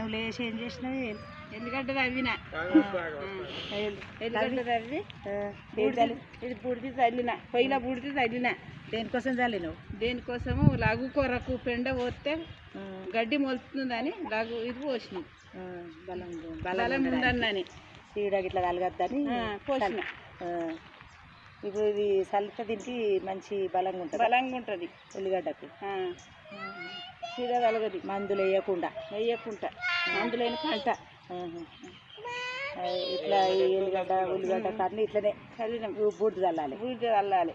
నువ్వు లేచి ఏం చేసినావు? ఎల్లిగడ్డ తవ్విన ఎల్లిగడ్డ తవ్వి ఇది బూడిది చల్లిన, పొయ్యిలో బూడిది చల్లిన. దేనికోసం చల్లినావు? దేనికోసము లఘు కొరకు పెండ పోస్తే గడ్డి మొలుతుందని లఘు ఇది పోసినాం. బలం ఉందని సీడ ఇట్లా కలగద్దని పోసిన. ఇప్పుడు ఇది చల్లితే దీనికి మంచి బలంగా ఉంటుంది ఉల్లిగడ్డకు. సీడ కలగది మందులు వేయకుండా మందులేని పంట. ఇట్లా ఈ ఉల్లిగడ్డ కన్నీ ఇట్లనే చల్లినాం. బూడిద చల్లాలి.